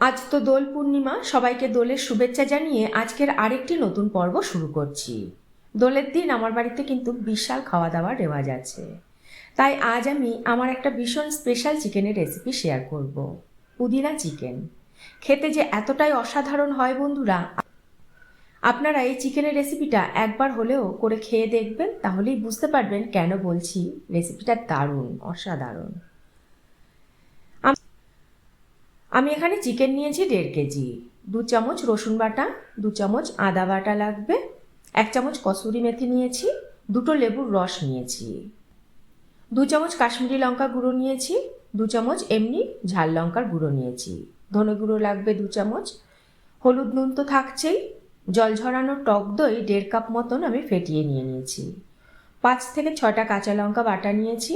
আজ তো দোল পূর্ণিমা, সবাইকে দোলের শুভেচ্ছা জানিয়ে আজকের আরেকটি নতুন পর্ব শুরু করছি। দোলের দিন আমার বাড়িতে কিন্তু বিশাল খাওয়া দাওয়ার রেওয়াজ আছে। তাই আজ আমি আমার একটা ভীষণ স্পেশাল চিকেনের রেসিপি শেয়ার করব। পুদিনা চিকেন খেতে যে এতটাই অসাধারণ হয় বন্ধুরা, আপনারা এই চিকেনের রেসিপিটা একবার হলেও করে খেয়ে দেখবেন, তাহলেই বুঝতে পারবেন কেন বলছি রেসিপিটা দারুণ, অসাধারণ। আমি এখানে চিকেন নিয়েছি 1.5 কেজি। 2 চামচ রসুন বাটা, 2 চামচ আদা বাটা লাগবে, 1 চামচ কসুরি মেথি নিয়েছি, 2টো লেবুর রস নিয়েছি, 2 চামচ কাশ্মীরি লঙ্কা গুঁড়ো নিয়েছি, 2 চামচ এমনি ঝাল লঙ্কার গুঁড়ো নিয়েছি, ধনে গুঁড়ো লাগবে 2 চামচ, হলুদ নুন তো থাকছেই, জল ঝরানো টক দই 1.5 কাপ মতন আমি ফেটিয়ে নিয়েছি, 5 থেকে 6টা কাঁচা লঙ্কা বাটা নিয়েছি,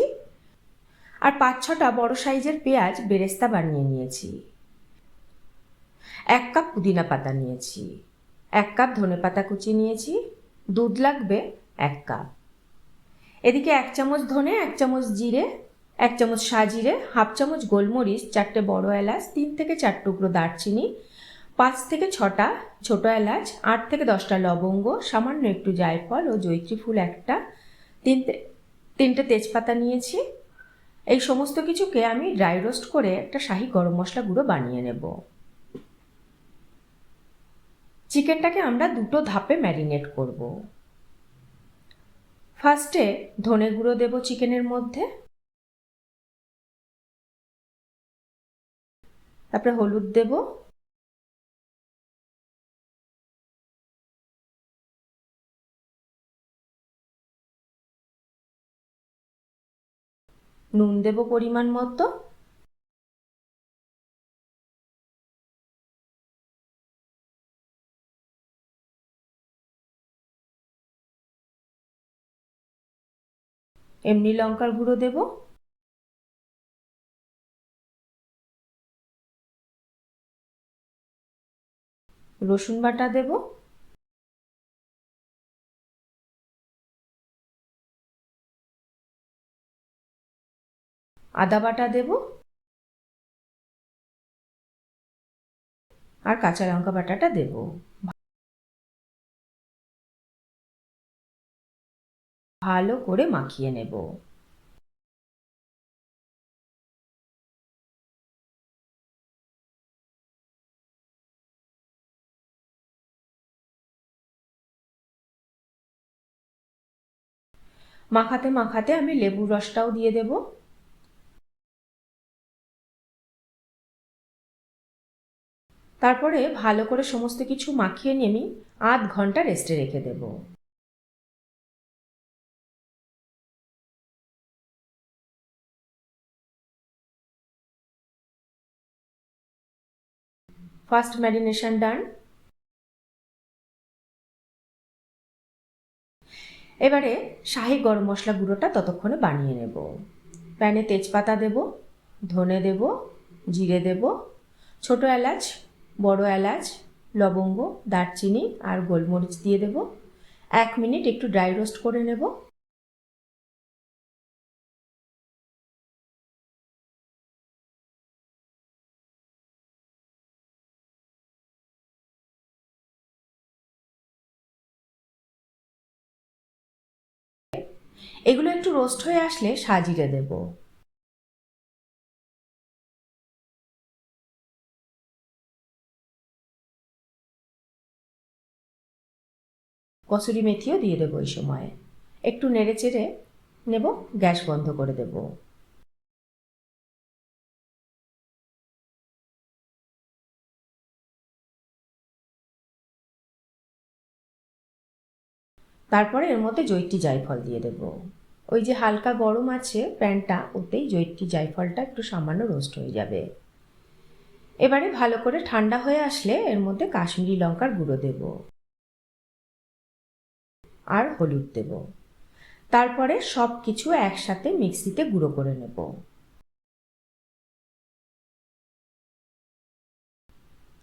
আর 5-6টা বড় সাইজের পেঁয়াজ বেরেস্তা বানিয়ে নিয়েছি। 1 কাপ পুদিনা পাতা নিয়েছি, 1 কাপ ধনে পাতা কুচি নিয়েছি, দুধ লাগবে 1 কাপ। এদিকে 1 চামচ ধনে, 1 চামচ জিরে, 1 চামচ সাজিরে, হাফ চামচ গোলমরিচ, 4টে বড় এলাচ, 3 থেকে 4 টুকরো দারচিনি, 5 থেকে 6টা ছোট এলাচ, 8 থেকে 10টা লবঙ্গ, সামান্য একটু জায়ফল ও জয়িত্রী ফুল একটা, 3টে তেজপাতা নিয়েছি। এই সমস্ত কিছুকে আমি ড্রাই রোস্ট করে একটা শাহি গরম মশলা গুঁড়ো বানিয়ে নেব। চিকেনটাকে আমরা 2টো ধাপে ম্যারিনেট করব। ফার্স্টে ধনে গুঁড়ো দেব চিকেনের মধ্যে, তারপরে হলুদ দেব, নুন দেব পরিমাণ মতো, এমনি লঙ্কার গুঁড়ো দেব, রসুন বাটা দেব, আদা বাটা দেব, আর কাঁচা লঙ্কা বাটাটা দেব। ভালো করে মাখিয়ে নেব। মাখাতে মাখাতে আমি লেবুর রসটাও দিয়ে দেব। তারপরে ভালো করে সমস্ত কিছু মাখিয়ে নিয়ে আমি আধ ঘন্টা রেস্টে রেখে দেব। ফার্স্ট ম্যারিনেশন ডান। এবারে শাহি গরম মশলা গুঁড়োটা ততক্ষণে বানিয়ে নেব। প্যানে তেজপাতা দেব, ধনে দেব, জিরে দেব, ছোট এলাচ, বড় এলাচ, লবঙ্গ, দারচিনি আর গোলমরিচ দিয়ে দেব। 1 মিনিট একটু ড্রাই রোস্ট করে নেব। এগুলো একটু রোস্ট হয়ে আসলে সাজিরে দেব। কসুরি মেথিও দিয়ে দেবো এই সময়। একটু নেড়ে চেড়ে নেব, গ্যাস বন্ধ করে দেব। তারপরে এর মধ্যে জয়িত্রী জায়ফল দিয়ে দেব। ওই যে হালকা গরম আছে প্যানটা, ওতেই জয়িত্রী জায়ফলটা একটু সামান্য রোস্ট হয়ে যাবে। এবারে ভালো করে ঠান্ডা হয়ে আসলে এর মধ্যে কাশ্মীরি লঙ্কার গুঁড়ো দেব আর হলুদ দেব। তারপরে সব কিছু একসাথে মিক্সিতে গুঁড়ো করে নেব।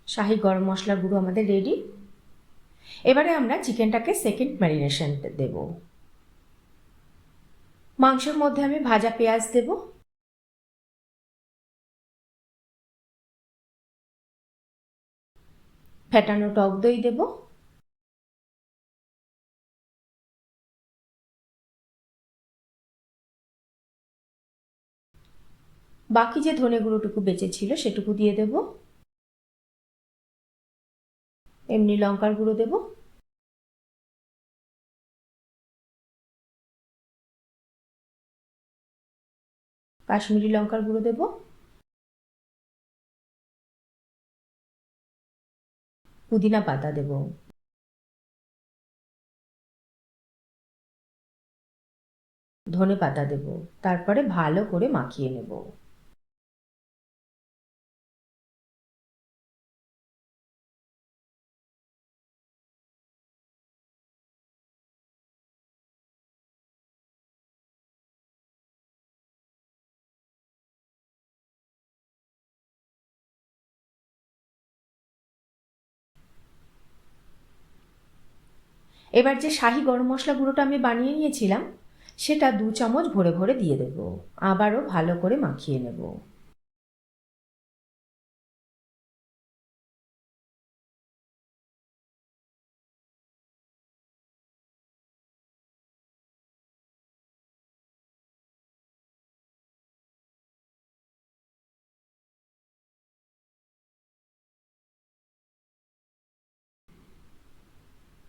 শাহি গরম মশলা গুঁড়ো আমাদের রেডি। এবারে আমরা চিকেনটাকে সেকেন্ড ম্যারিনেশন দেব। মাংসের মধ্যে আমি ভাজা পেঁয়াজ দেব, ফেটানো টক দই দেব, বাকি যে ধনে গুঁড়োটুকু বেঁচে ছিল সেটুকু দিয়ে দেব, এমনি লঙ্কার গুঁড়ো দেব, কাশ্মীরি লঙ্কার গুঁড়ো দেব, পুদিনা পাতা দেব, ধনে পাতা দেব, তারপরে ভালো করে মাখিয়ে নেব। এবার যে শাহি গরম মশলা গুঁড়োটা আমি বানিয়ে নিয়েছিলাম সেটা 2 চামচ ভরে ভরে দিয়ে দেব, আবারও ভালো করে মাখিয়ে নেব।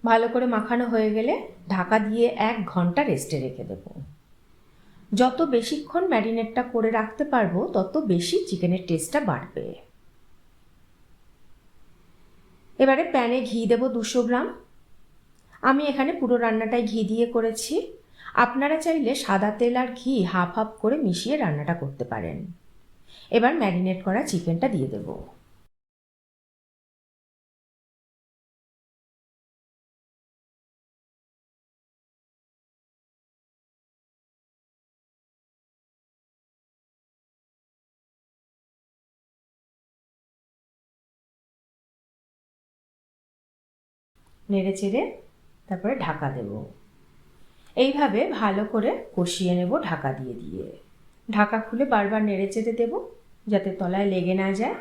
ভালো করে মাখানো হয়ে গেলে ঢাকা দিয়ে 1 ঘন্টা রেস্টে রেখে দেব। যত বেশিক্ষণ ম্যারিনেটটা করে রাখতে পারবো তত বেশি চিকেনের টেস্টটা বাড়বে। এবারে প্যানে ঘি দেব 200 গ্রাম। আমি এখানে পুরো রান্নাটাই ঘি দিয়ে করেছি, আপনারা চাইলে সাদা তেল আর ঘি হাফ হাফ করে মিশিয়ে রান্নাটা করতে পারেন। এবার ম্যারিনেট করা চিকেনটা দিয়ে দেব। নেড়ে চেড়ে তারপরে ঢাকা দেব। এইভাবে ভালো করে কষিয়ে নেব ঢাকা দিয়ে দিয়ে। ঢাকা খুলে বারবার নেড়ে চেড়ে দেব যাতে তলায় লেগে না যায়।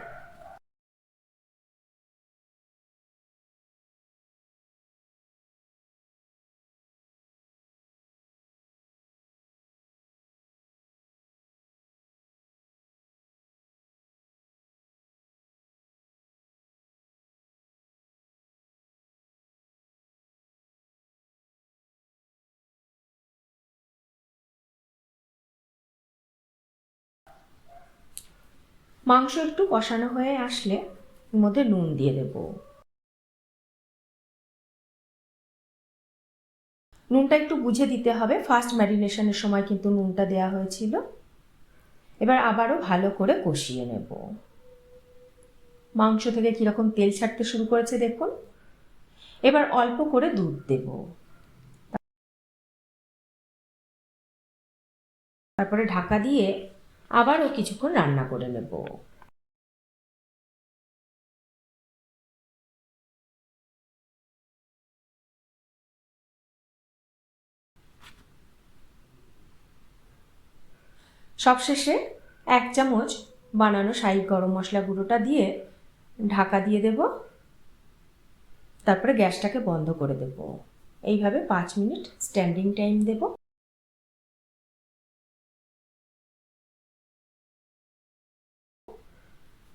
মাংস একটু কষানো হয়ে আসলে এর মধ্যে নুন দিয়ে দেব। নুনটা একটু বুঝে দিতে হবে, ফার্স্ট ম্যারিনেশনের সময় কিন্তু নুনটা দেওয়া হয়েছিল। এবার আবারও ভালো করে কষিয়ে নেব। মাংস থেকে কীরকম তেল ছাড়তে শুরু করেছে দেখুন। এবার অল্প করে দুধ দেব, তারপরে ঢাকা দিয়ে আবারও কিছুক্ষণ রান্না করে নেব। সবশেষে 1 চামচ বানানো শাহি গরম মশলা গুঁড়োটা দিয়ে ঢাকা দিয়ে দেব, তারপরে গ্যাসটাকে বন্ধ করে দেব। এইভাবে 5 মিনিট স্ট্যান্ডিং টাইম দেব।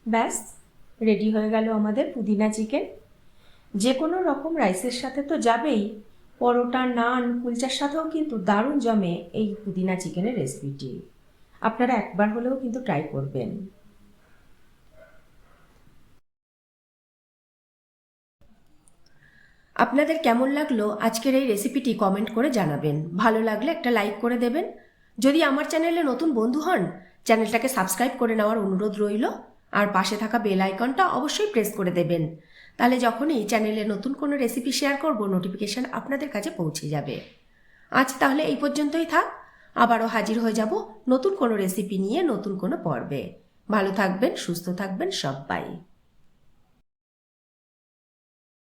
ব্যাস রেডি হয়ে গেল আমাদের পুদিনা চিকেন। যে কোনো রকম রাইসের সাথে তো যাবেই, পরোটা, নান, কুলচার সাথেও কিন্তু দারুণ জমে এই পুদিনা চিকেনের রেসিপিটি। আপনারা একবার হলেও কিন্তু ট্রাই করবেন। আপনাদের কেমন লাগলো আজকের এই রেসিপিটি কমেন্ট করে জানাবেন। ভালো লাগলে একটা লাইক করে দেবেন। যদি আমার চ্যানেলে নতুন বন্ধু হন, চ্যানেলটাকে সাবস্ক্রাইব করে নেওয়ার অনুরোধ রইল। আর পাশে থাকা বেল আইকনটা অবশ্যই প্রেস করে দেবেন, তাহলে যখনই চ্যানেলে নতুন কোনো রেসিপি শেয়ার করব নোটিফিকেশান আপনাদের কাছে পৌঁছে যাবে। আজ তাহলে এই পর্যন্তই থাক, আবারও হাজির হয়ে যাব নতুন কোনো রেসিপি নিয়ে নতুন কোনো পর্বে। ভালো থাকবেন, সুস্থ থাকবেন সবাই।